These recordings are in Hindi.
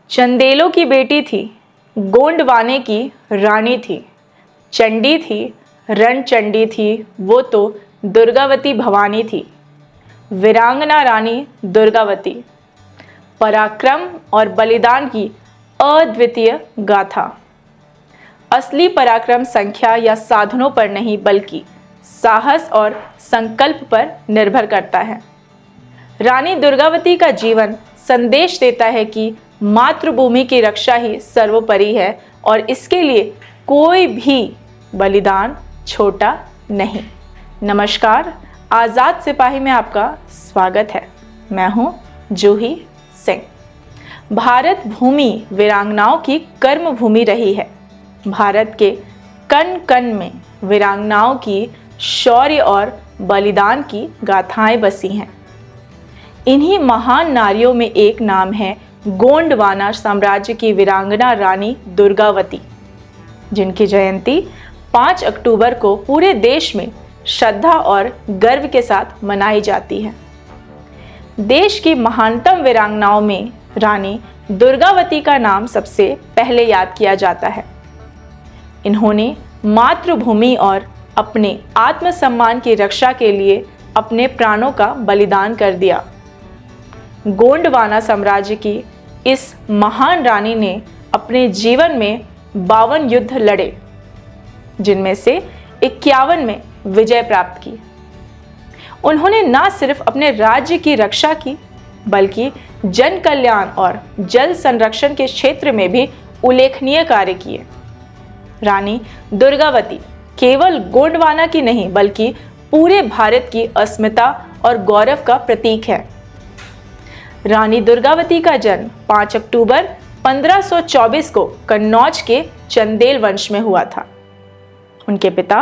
चंदेलों की बेटी थी, गोंडवाने की रानी थी, चंडी थी, रणचंडी थी, वो तो दुर्गावती भवानी थी। वीरांगना रानी दुर्गावती, पराक्रम और बलिदान की अद्वितीय गाथा। असली पराक्रम संख्या या साधनों पर नहीं बल्कि साहस और संकल्प पर निर्भर करता है। रानी दुर्गावती का जीवन संदेश देता है कि मातृभूमि की रक्षा ही सर्वोपरि है और इसके लिए कोई भी बलिदान छोटा नहीं। नमस्कार, आज़ाद सिपाही में आपका स्वागत है। मैं हूं जूही सिंह। भारत भूमि वीरांगनाओं की कर्म भूमि रही है। भारत के कण कण में वीरांगनाओं की शौर्य और बलिदान की गाथाएं बसी हैं। इन्हीं महान नारियों में एक नाम है गोंडवाना साम्राज्य की वीरांगना रानी दुर्गावती, जिनकी जयंती 5 अक्टूबर को पूरे देश में श्रद्धा और गर्व के साथ मनाई जाती है। देश की महानतम वीरांगनाओं में रानी दुर्गावती का नाम सबसे पहले याद किया जाता है। इन्होंने मातृभूमि और अपने आत्मसम्मान की रक्षा के लिए अपने प्राणों का बलिदान कर दिया। गोंडवाना साम्राज्य की इस महान रानी ने अपने जीवन में 52 युद्ध लड़े, जिनमें से 51 में विजय प्राप्त की। उन्होंने न सिर्फ अपने राज्य की रक्षा की बल्कि जन कल्याण और जल संरक्षण के क्षेत्र में भी उल्लेखनीय कार्य किए। रानी दुर्गावती केवल गोंडवाना की नहीं बल्कि पूरे भारत की अस्मिता और गौरव का प्रतीक है। रानी दुर्गावती का जन्म 5 अक्टूबर 1524 को कन्नौज के चंदेल वंश में हुआ था। उनके पिता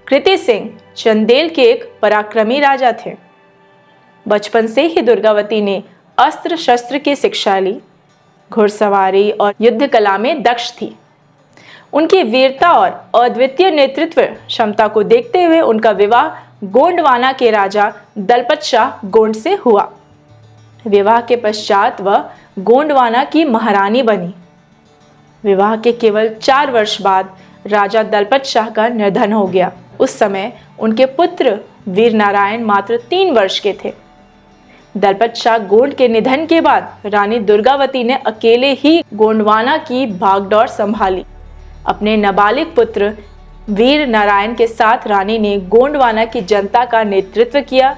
कृति सिंह चंदेल के एक पराक्रमी राजा थे। बचपन से ही दुर्गावती ने अस्त्र शस्त्र की शिक्षा ली, घुड़सवारी और युद्ध कला में दक्ष थी। उनकी वीरता और अद्वितीय नेतृत्व क्षमता को देखते हुए उनका विवाह गोंडवाना के राजा दलपत शाह गोंड से हुआ। विवाह के पश्चात वह गोंडवाना की महारानी बनी। विवाह के केवल 4 वर्ष बाद राजा दलपत शाह का निधन हो गया। उस समय उनके पुत्र वीर नारायण मात्र 3 वर्ष के थे। दलपत शाह गोंड के निधन के बाद रानी दुर्गावती ने अकेले ही गोंडवाना की भागदौड़ संभाली। अपने नाबालिग पुत्र वीर नारायण के साथ रानी ने गोंडवाना की जनता का नेतृत्व किया।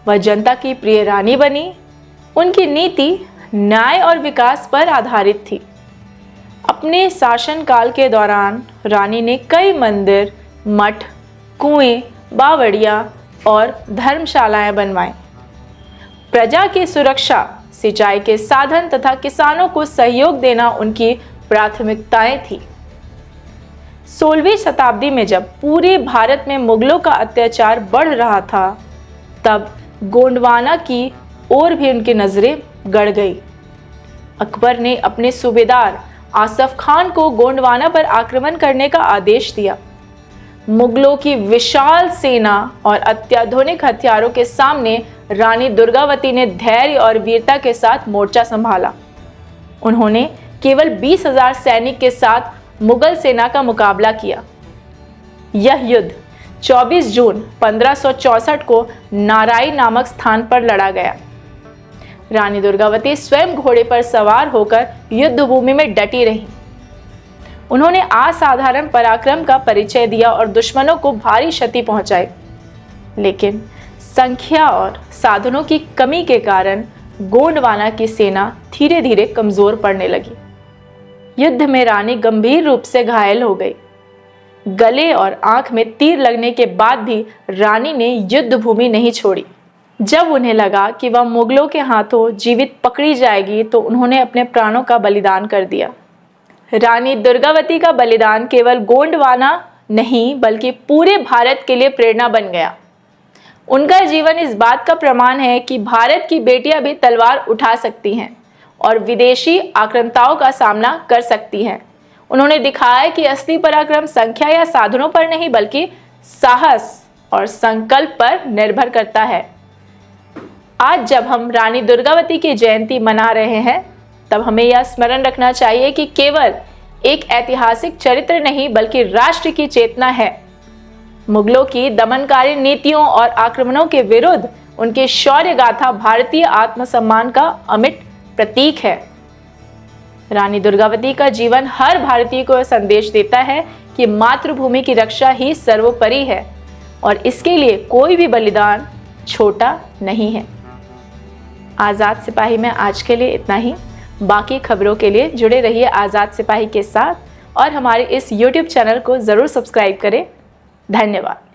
वह जनता की प्रिय रानी बनी। उनकी नीति न्याय और विकास पर आधारित थी। अपने शासनकाल के दौरान रानी ने कई मंदिर, मठ, कुएं, बावड़ियां और धर्मशालाएं बनवाई। प्रजा की सुरक्षा, सिंचाई के साधन तथा किसानों को सहयोग देना उनकी प्राथमिकताएं थी। 16वीं शताब्दी में जब पूरे भारत में मुगलों का अत्याचार बढ़ रहा था, तब गोंडवाना की ओर भी उनकी नजरें गड़ गई। अकबर ने अपने सूबेदार आसफ खान को गोंडवाना पर आक्रमण करने का आदेश दिया। मुगलों की विशाल सेना और अत्याधुनिक हथियारों के सामने रानी दुर्गावती ने धैर्य और वीरता के साथ मोर्चा संभाला। उन्होंने केवल 20,000 सैनिक के साथ मुगल सेना का मुकाबला किया। यह युद्ध 24 जून 1564 को नाराई नामक स्थान पर लड़ा गया। रानी दुर्गावती स्वयं घोड़े पर सवार होकर युद्ध भूमि में डटी रही। उन्होंने असाधारण पराक्रम का परिचय दिया और दुश्मनों को भारी क्षति पहुंचाई, लेकिन संख्या और साधनों की कमी के कारण गोंडवाना की सेना धीरे धीरे कमजोर पड़ने लगी। युद्ध में रानी गंभीर रूप से घायल हो गई। गले और आंख में तीर लगने के बाद भी रानी ने युद्ध भूमि नहीं छोड़ी। जब उन्हें लगा कि वह मुगलों के हाथों जीवित पकड़ी जाएगी तो उन्होंने अपने प्राणों का बलिदान कर दिया। रानी दुर्गावती का बलिदान केवल गोंडवाना नहीं बल्कि पूरे भारत के लिए प्रेरणा बन गया। उनका जीवन इस बात का प्रमाण है कि भारत की बेटियां भी तलवार उठा सकती हैं और विदेशी आक्रांताओं का सामना कर सकती हैं। उन्होंने दिखाया कि असली पराक्रम संख्या या साधनों पर नहीं बल्कि साहस और संकल्प पर निर्भर करता है। आज जब हम रानी दुर्गावती की जयंती मना रहे हैं, तब हमें यह स्मरण रखना चाहिए कि केवल एक ऐतिहासिक चरित्र नहीं बल्कि राष्ट्र की चेतना है। मुगलों की दमनकारी नीतियों और आक्रमणों के विरुद्ध उनकी शौर्य गाथा भारतीय आत्मसम्मान का अमिट प्रतीक है। रानी दुर्गावती का जीवन हर भारतीय को यह संदेश देता है कि मातृभूमि की रक्षा ही सर्वोपरि है और इसके लिए कोई भी बलिदान छोटा नहीं है। आज़ाद सिपाही में आज के लिए इतना ही। बाकी खबरों के लिए जुड़े रहिए आज़ाद सिपाही के साथ और हमारे इस YouTube चैनल को ज़रूर सब्सक्राइब करें। धन्यवाद।